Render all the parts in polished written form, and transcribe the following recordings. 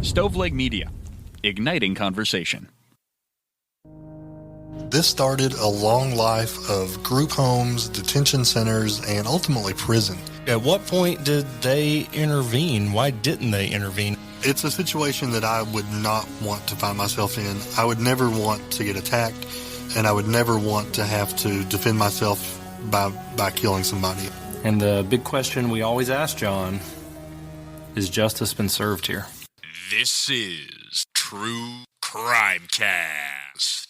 Stoveleg Media, igniting conversation. This started a long life of group homes, detention centers, and ultimately prison. At what point did they intervene? Why didn't they intervene? It's a situation that I would not want to find myself in. I would never want to get attacked, and I would never want to have to defend myself by killing somebody. And the big question we always ask, John, is justice been served here? This is True Crimecast.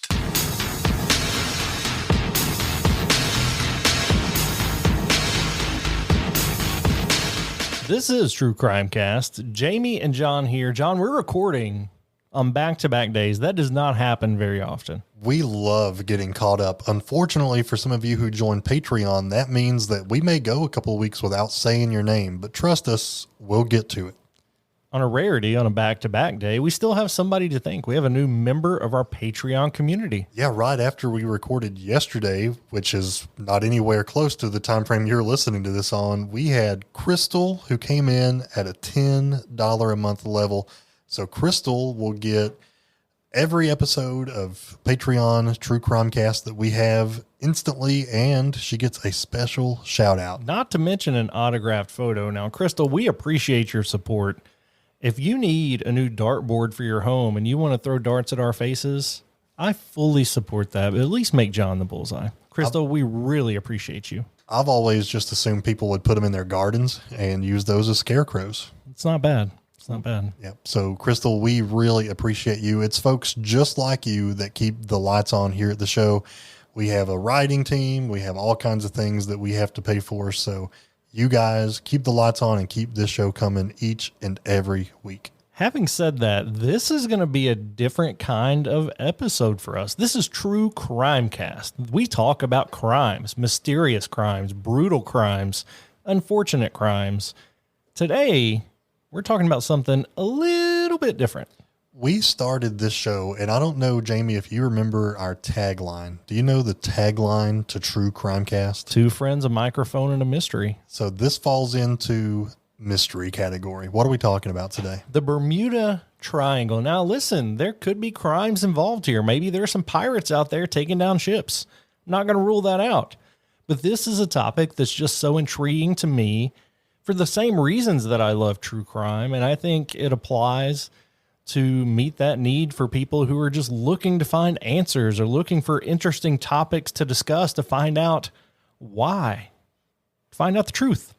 This is True Crimecast. Jamie and John here. John, we're recording on back-to-back days. That does not happen very often. We love getting caught up. Unfortunately, for some of you who join Patreon, that means that we may go a couple of weeks without saying your name, but trust us, we'll get to it. On a rarity, on a back-to-back day, we still have somebody to thank. We have a new member of our Patreon community. Yeah, right after we recorded yesterday, which is not anywhere close to the time frame you're listening to this on, we had Crystal, who came in at a $10 a month level. So Crystal will get every episode of Patreon True Crimecast that we have instantly, and she gets a special shout out. Not to mention an autographed photo. Now, Crystal, we appreciate your support. If you need a new dartboard for your home and you want to throw darts at our faces, I fully support that. But at least make John the bullseye. Crystal, we really appreciate you. I've always just assumed people would put them in their gardens and use those as scarecrows. It's not bad. It's not bad. Yeah. So, Crystal, we really appreciate you. It's folks just like you that keep the lights on here at the show. We have a writing team. We have all kinds of things that we have to pay for. So, you guys keep the lights on and keep this show coming each and every week. Having said that, this is going to be a different kind of episode for us. This is True Crimecast. We talk about crimes, mysterious crimes, brutal crimes, unfortunate crimes. Today, we're talking about something a little bit different. We started this show, and I don't know, Jamie, if you remember our tagline. Do you know the tagline to True Crimecast? Two friends, a microphone, and a mystery. So this falls into mystery category. What are we talking about today? The Bermuda Triangle. Now, listen, there could be crimes involved here. Maybe there are some pirates out there taking down ships. I'm not going to rule that out. But this is a topic that's just so intriguing to me for the same reasons that I love true crime, and I think it applies to meet that need for people who are just looking to find answers or looking for interesting topics to discuss, to find out why, find out the truth.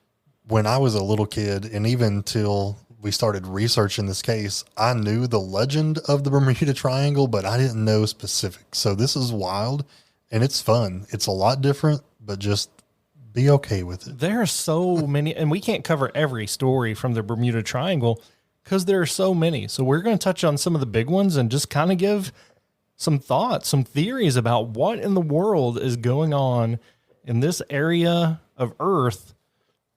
When I was a little kid, and even till we started researching this case, I knew the legend of the Bermuda Triangle, but I didn't know specifics. So this is wild, and it's fun. It's a lot different, but just be okay with it. There are so many, and we can't cover every story from the Bermuda Triangle because there are so many. So we're going to touch on some of the big ones and just kind of give some thoughts, some theories about what in the world is going on in this area of Earth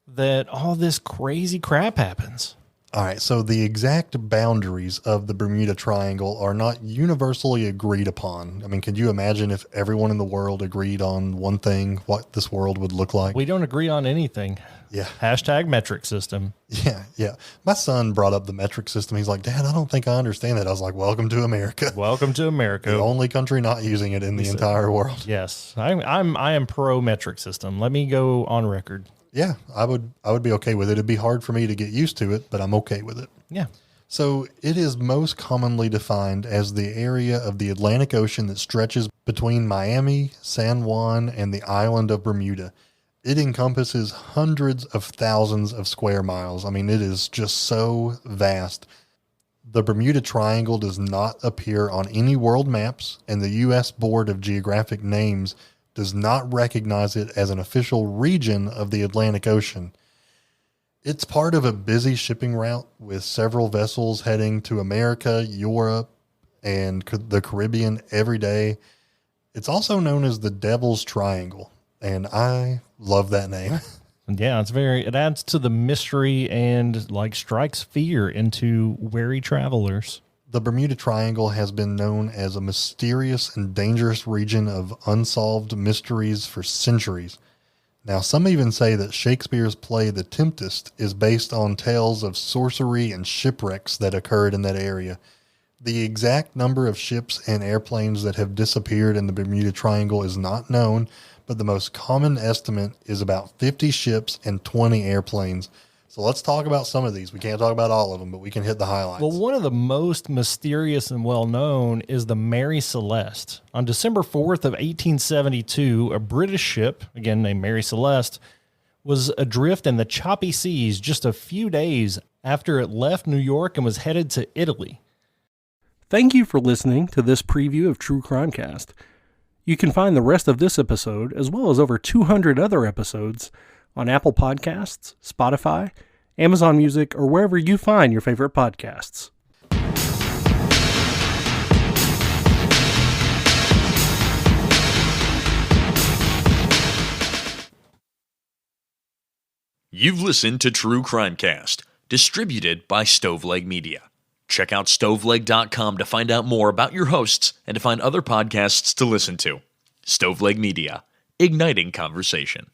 that all this crazy crap happens. All right, so the exact boundaries of the Bermuda Triangle are not universally agreed upon. I mean, could you imagine if everyone in the world agreed on one thing, what this world would look like? We don't agree on anything. Yeah. Hashtag metric system. Yeah. My son brought up the metric system. He's like, Dad, I don't think I understand that. I was like, welcome to America. Welcome to America. The only country not using it in the entire world. Yes, I am pro metric system. Let me go on record. Yeah, I would be okay with it. It'd be hard for me to get used to it, but I'm okay with it. Yeah. So it is most commonly defined as the area of the Atlantic Ocean that stretches between Miami, San Juan, and the island of Bermuda. It encompasses hundreds of thousands of square miles. I mean, it is just so vast. The Bermuda Triangle does not appear on any world maps, and the U.S. Board of Geographic Names does not recognize it as an official region of the Atlantic Ocean. It's part of a busy shipping route with several vessels heading to America, Europe, and the Caribbean every day. It's also known as the Devil's Triangle, and I love that name. Yeah, it adds to the mystery and strikes fear into wary travelers. The Bermuda Triangle has been known as a mysterious and dangerous region of unsolved mysteries for centuries. Now, some even say that Shakespeare's play The Tempest is based on tales of sorcery and shipwrecks that occurred in that area. The exact number of ships and airplanes that have disappeared in the Bermuda Triangle is not known, but the most common estimate is about 50 ships and 20 airplanes. So let's talk about some of these. We can't talk about all of them, but we can hit the highlights. Well, one of the most mysterious and well-known is the Mary Celeste. On December 4th of 1872, a British ship, again named Mary Celeste, was adrift in the choppy seas just a few days after it left New York and was headed to Italy. Thank you for listening to this preview of True Crimecast. You can find the rest of this episode, as well as over 200 other episodes, on Apple Podcasts, Spotify, Amazon Music, or wherever you find your favorite podcasts. You've listened to True Crimecast, distributed by Stoveleg Media. Check out stoveleg.com to find out more about your hosts and to find other podcasts to listen to. Stoveleg Media, igniting conversation.